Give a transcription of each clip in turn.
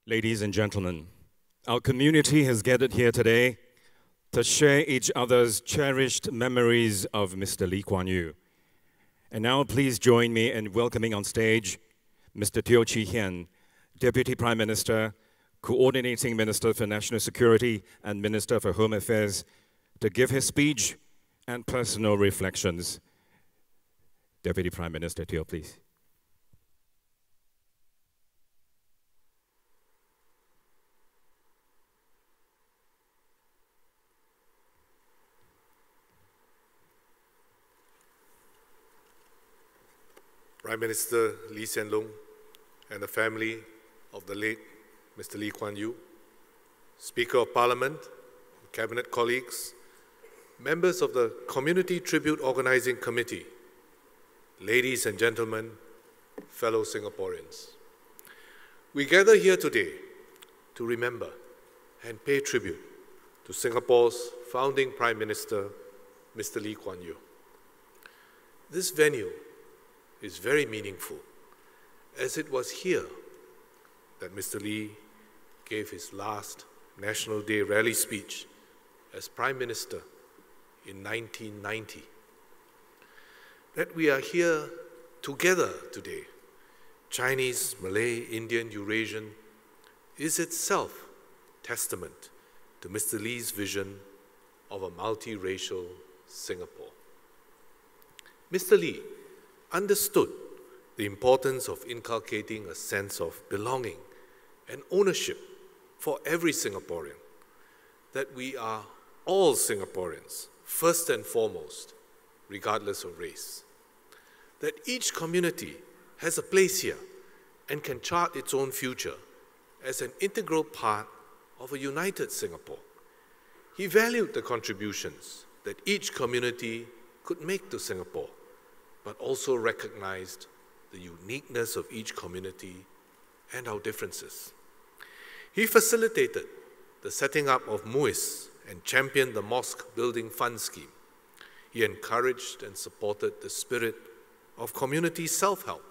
Ladies and gentlemen, our community has gathered here today to share each other's cherished memories of Mr. Lee Kuan Yew. And now please join me in welcoming on stage Mr. Teo Chee Hean, Deputy Prime Minister, Coordinating Minister for National Security and Minister for Home Affairs, to give his speech and personal reflections. Deputy Prime Minister Teo, please. Prime Minister Lee Hsien Loong and the family of the late Mr. Lee Kuan Yew, Speaker of Parliament, Cabinet colleagues, members of the Community Tribute Organizing Committee, ladies and gentlemen, fellow Singaporeans. We gather here today to remember and pay tribute to Singapore's founding Prime Minister, Mr. Lee Kuan Yew. This venue is very meaningful, as it was here that Mr. Lee gave his last National Day rally speech as Prime Minister in 1990. That we are here together today, Chinese, Malay, Indian, Eurasian, is itself testament to Mr. Lee's vision of a multiracial Singapore. Mr. Lee understood the importance of inculcating a sense of belonging and ownership for every Singaporean, that we are all Singaporeans, first and foremost, regardless of race, that each community has a place here and can chart its own future as an integral part of a united Singapore. He valued the contributions that each community could make to Singapore, but also recognized the uniqueness of each community and our differences. He facilitated the setting up of MUIS and championed the Mosque Building Fund Scheme. He encouraged and supported the spirit of community self-help,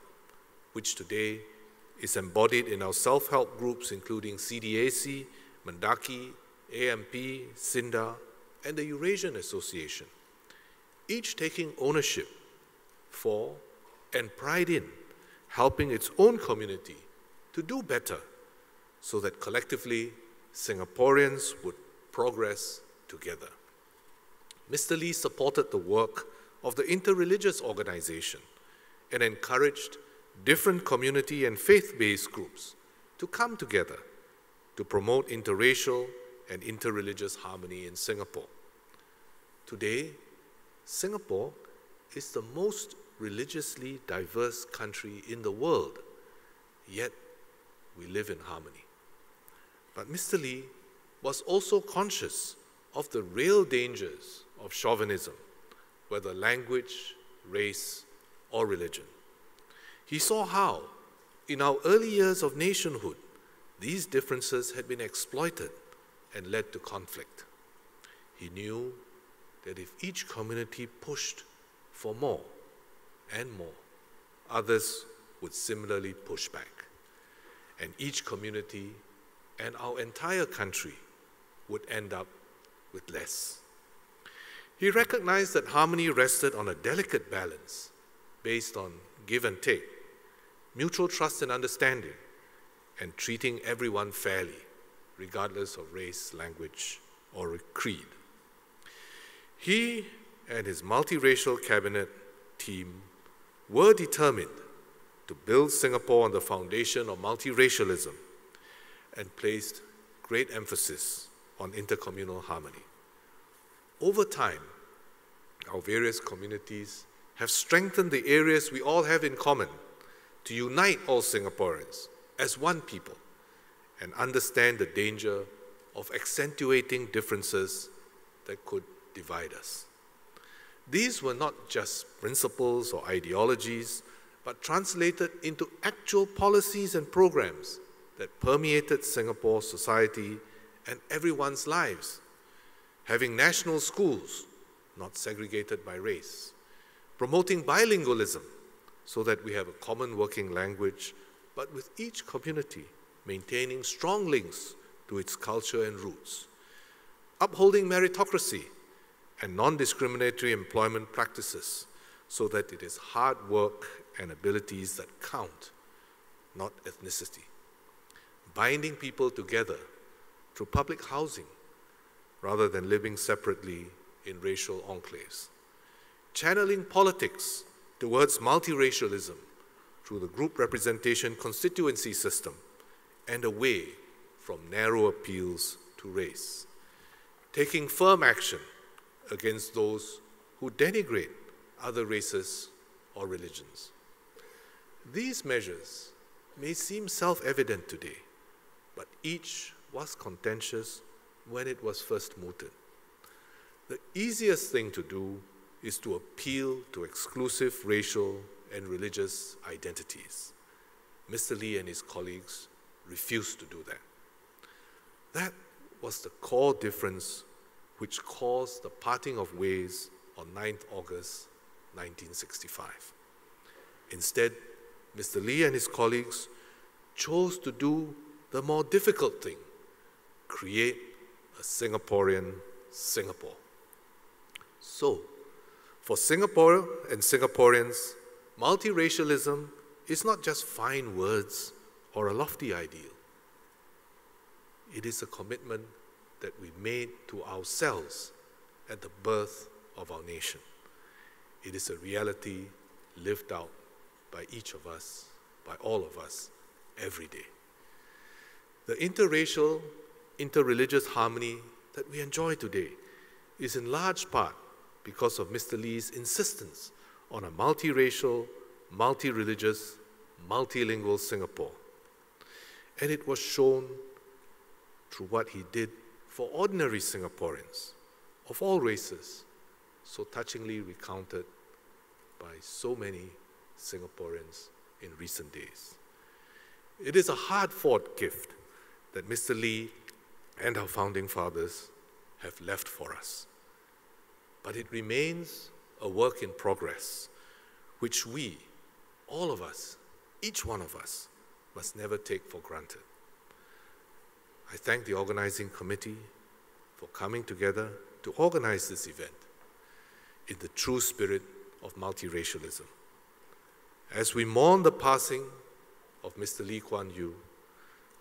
which today is embodied in our self-help groups including CDAC, Mendaki, AMP, SINDA, and the Eurasian Association, each taking ownership for and pride in helping its own community to do better so that collectively Singaporeans would progress together. Mr. Lee supported the work of the interreligious organization and encouraged different community and faith-based groups to come together to promote interracial and interreligious harmony in Singapore. Today, Singapore is the most religiously diverse country in the world, yet we live in harmony. But Mr. Lee was also conscious of the real dangers of chauvinism, whether language, race, or religion. He saw how, in our early years of nationhood, these differences had been exploited and led to conflict. He knew that if each community pushed for more and more, others would similarly push back, and each community and our entire country would end up with less. He recognized that harmony rested on a delicate balance based on give and take, mutual trust and understanding, and treating everyone fairly, regardless of race, language, or creed. He and his multiracial cabinet team were determined to build Singapore on the foundation of multiracialism and placed great emphasis on intercommunal harmony. Over time, our various communities have strengthened the areas we all have in common to unite all Singaporeans as one people and understand the danger of accentuating differences that could divide us. These were not just principles or ideologies, but translated into actual policies and programs that permeated Singapore's society and everyone's lives. Having national schools, not segregated by race. Promoting bilingualism, so that we have a common working language, but with each community maintaining strong links to its culture and roots, upholding meritocracy and non-discriminatory employment practices so that it is hard work and abilities that count, not ethnicity, binding people together through public housing rather than living separately in racial enclaves, channeling politics towards multiracialism through the group representation constituency system and away from narrow appeals to race, taking firm action against those who denigrate other races or religions. These measures may seem self-evident today, but each was contentious when it was first mooted. The easiest thing to do is to appeal to exclusive racial and religious identities. Mr. Lee and his colleagues refused to do that. That was the core difference which caused the parting of ways on 9th August 1965. Instead, Mr. Lee and his colleagues chose to do the more difficult thing, create a Singaporean Singapore. So, for Singapore and Singaporeans, multiracialism is not just fine words or a lofty ideal. It is a commitment that we made to ourselves at the birth of our nation. It is a reality lived out by each of us, by all of us, every day. The interracial, interreligious harmony that we enjoy today is in large part because of Mr. Lee's insistence on a multiracial, multi-religious, multilingual Singapore. And it was shown through what he did for ordinary Singaporeans of all races, so touchingly recounted by so many Singaporeans in recent days. It is a hard-fought gift that Mr. Lee and our founding fathers have left for us. But it remains a work in progress, which we, all of us, each one of us, must never take for granted. I thank the organizing committee for coming together to organize this event in the true spirit of multiracialism. As we mourn the passing of Mr. Lee Kuan Yew,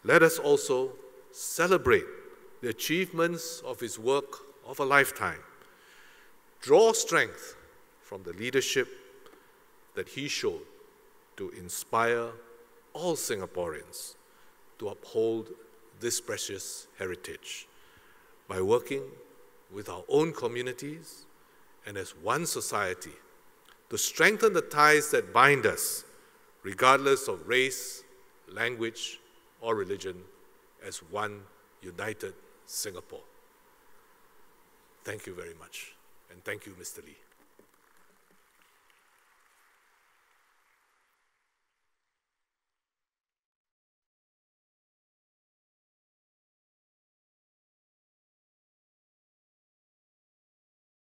let us also celebrate the achievements of his work of a lifetime, draw strength from the leadership that he showed to inspire all Singaporeans to uphold this precious heritage by working with our own communities and as one society to strengthen the ties that bind us, regardless of race, language, or religion, as one united Singapore. Thank you very much, and thank you, Mr. Lee.